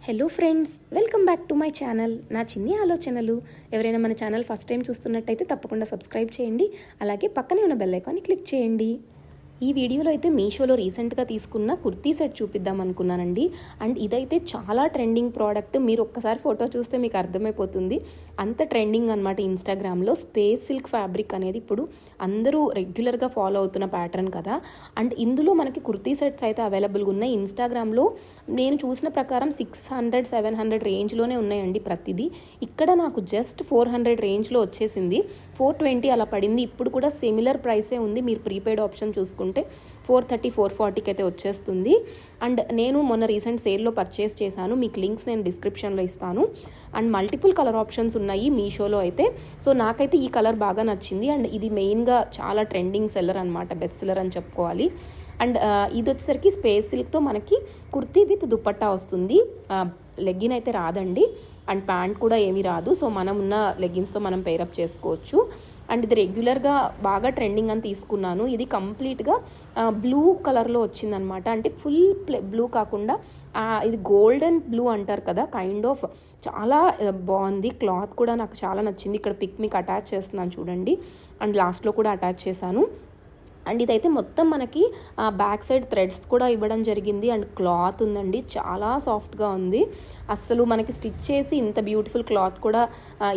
Hello friends, welcome back to my channel. నా చిన్ని ఆలోచనలు. ఎవరైనా మన ఛానల్ ఫస్ట్ టైం చూస్తున్నట్టయితే తప్పకుండా సబ్స్క్రైబ్ చేయండి. అలాగే పక్కనే ఉన్న బెల్ ఐకాన్ని క్లిక్ చేయండి. ఈ వీడియోలో అయితే మీషోలో రీసెంట్గా తీసుకున్న కుర్తీ సెట్ చూపిద్దాం అనుకున్నానండి. అండ్ ఇదైతే చాలా ట్రెండింగ్ ప్రోడక్ట్. మీరు ఒక్కసారి ఫోటో చూస్తే మీకు అర్థమైపోతుంది. అంత ట్రెండింగ్ అనమాట ఇన్స్టాగ్రామ్లో. స్పేస్ సిల్క్ ఫ్యాబ్రిక్ అనేది ఇప్పుడు అందరూ రెగ్యులర్గా ఫాలో అవుతున్న ప్యాటర్న్ కదా. అండ్ ఇందులో మనకి కుర్తీ సెట్స్ అయితే అవైలబుల్గా ఉన్నాయి. ఇన్స్టాగ్రామ్లో నేను చూసిన ప్రకారం 600-700 రేంజ్లోనే ఉన్నాయండి ప్రతిదీ. ఇక్కడ నాకు జస్ట్ 400 రేంజ్లో వచ్చేసింది. 420 అలా పడింది. ఇప్పుడు కూడా సిమిలర్ ప్రైసే ఉంది. మీరు ప్రీపెయిడ్ ఆప్షన్ చూసుకుంటే 430-440కి అయితే వచ్చేస్తుంది. అండ్ నేను మొన్న రీసెంట్ సేల్లో పర్చేస్ చేశాను. మీకు లింక్స్ నేను డిస్క్రిప్షన్లో ఇస్తాను. అండ్ మల్టిపుల్ కలర్ ఆప్షన్స్ ఉన్నాయి మీషోలో అయితే. సో నాకైతే ఈ కలర్ బాగా నచ్చింది. అండ్ ఇది మెయిన్గా చాలా ట్రెండింగ్ సెల్లర్ అనమాట, బెస్ట్ సెల్లర్ అని చెప్పుకోవాలి. అండ్ ఇది వచ్చేసరికి స్పేస్ సిల్క్తో మనకి కుర్తీ విత్ దుపట్టా వస్తుంది. లెగ్గిన్ అయితే రాదండి. అండ్ ప్యాంట్ కూడా ఏమీ రాదు. సో మనం ఉన్న లెగ్గిన్స్తో మనం పేరప్ చేసుకోవచ్చు. అండ్ ఇది రెగ్యులర్గా బాగా ట్రెండింగ్ అని తీసుకున్నాను. ఇది కంప్లీట్గా బ్లూ కలర్లో వచ్చిందనమాట. అంటే ఫుల్ బ్లూ కాకుండా ఇది గోల్డెన్ బ్లూ అంటారు కదా, కైండ్ ఆఫ్ చాలా బాగుంది. క్లాత్ కూడా నాకు చాలా నచ్చింది. ఇక్కడ పిక్ మీకు అటాచ్ చేస్తున్నాను చూడండి. అండ్ లాస్ట్లో కూడా అటాచ్ చేశాను. అండ్ ఇదైతే మొత్తం మనకి బ్యాక్ సైడ్ థ్రెడ్స్ కూడా ఇవ్వడం జరిగింది. అండ్ క్లాత్ ఉందండి, చాలా సాఫ్ట్గా ఉంది. అస్సలు మనకి స్టిచ్ చేసి ఇంత బ్యూటిఫుల్ క్లాత్ కూడా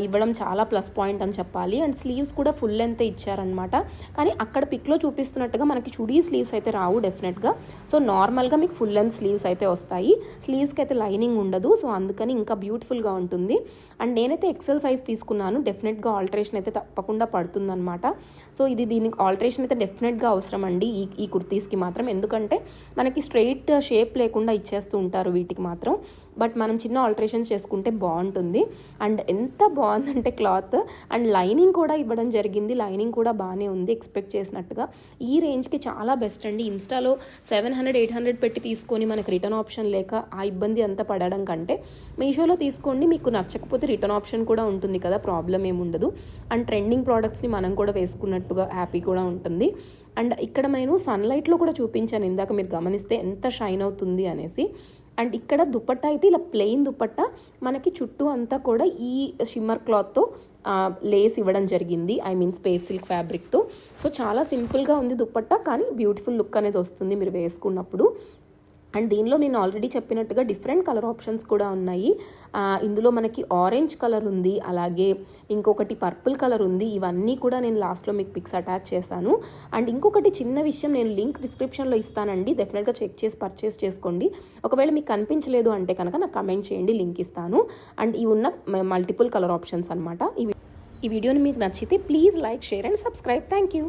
ఇవ్వడం చాలా ప్లస్ పాయింట్ అని చెప్పాలి. అండ్ స్లీవ్స్ కూడా ఫుల్ లెంత్ ఇచ్చారనమాట. కానీ అక్కడ పిక్లో చూపిస్తున్నట్టుగా మనకి చుడీ స్లీవ్స్ అయితే రావు డెఫినెట్గా. సో నార్మల్గా మీకు ఫుల్ లెంత్ స్లీవ్స్ అయితే వస్తాయి. స్లీవ్స్కి అయితే లైనింగ్ ఉండదు. సో అందుకని ఇంకా బ్యూటిఫుల్గా ఉంటుంది. అండ్ నేనైతే ఎక్సెల్ సైజ్ తీసుకున్నాను. డెఫినెట్గా ఆల్టరేషన్ అయితే తప్పకుండా పడుతుందన్నమాట. సో దీనికి ఆల్టరేషన్ అయితే డెఫినెట్గా అవసరం అండి ఈ కుర్తీస్కి మాత్రం. ఎందుకంటే మనకి స్ట్రెయిట్ షేప్ లేకుండా ఇచ్చేస్తూ ఉంటారు వీటికి మాత్రం. బట్ మనం చిన్న ఆల్టరేషన్స్ చేసుకుంటే బాగుంటుంది. అండ్ ఎంత బాగుందంటే క్లాత్. అండ్ లైనింగ్ కూడా ఇవ్వడం జరిగింది. లైనింగ్ కూడా బాగానే ఉంది ఎక్స్పెక్ట్ చేసినట్టుగా. ఈ రేంజ్కి చాలా బెస్ట్ అండి. ఇన్స్టాలో 700-800 పెట్టి తీసుకొని మనకి రిటర్న్ ఆప్షన్ లేక ఆ ఇబ్బంది అంతా పడడం కంటే మీషోలో తీసుకోండి. మీకు నచ్చకపోతే రిటర్న్ ఆప్షన్ కూడా ఉంటుంది కదా, ప్రాబ్లం ఏమి ఉండదు. అండ్ ట్రెండింగ్ ప్రోడక్ట్స్ని మనం కూడా వేసుకున్నట్టుగా హ్యాపీ కూడా ఉంటుంది. అండ్ ఇక్కడ నేను సన్లైట్లో కూడా చూపించాను ఇందాక, మీరు గమనిస్తే ఎంత షైన్ అవుతుంది అనేసి. అండ్ ఇక్కడ దుపట్టా అయితే ఇలా ప్లెయిన్ దుపట్టా మనకి చుట్టూ అంతా కూడా ఈ షిమ్మర్ క్లాత్తో లేస్ ఇవ్వడం జరిగింది. ఐ మీన్ స్పేస్ సిల్క్ ఫ్యాబ్రిక్తో. సో చాలా సింపుల్గా ఉంది దుపట్టా, కానీ బ్యూటిఫుల్ లుక్ అనేది వస్తుంది మీరు వేసుకున్నప్పుడు. అండ్ దీనిలో నేను ఆల్రెడీ చెప్పినట్టుగా డిఫరెంట్ కలర్ ఆప్షన్స్ కూడా ఉన్నాయి. ఇందులో మనకి ఆరెంజ్ కలర్ ఉంది, అలాగే ఇంకొకటి పర్పుల్ కలర్ ఉంది. ఇవన్నీ కూడా నేను లాస్ట్లో మీకు పిక్స్ అటాచ్ చేశాను. అండ్ ఇంకొకటి చిన్న విషయం, నేను లింక్ డిస్క్రిప్షన్లో ఇస్తానండి. డెఫినెట్గా చెక్ చేసి పర్చేస్ చేసుకోండి. ఒకవేళ మీకు కనిపించలేదు అంటే కనుక నాకు కమెంట్ చేయండి, లింక్ ఇస్తాను. అండ్ ఇవి ఉన్న మల్టిపుల్ కలర్ ఆప్షన్స్ అనమాట. ఈ వీడియోని మీకు నచ్చితే please like, share and subscribe. Thank you.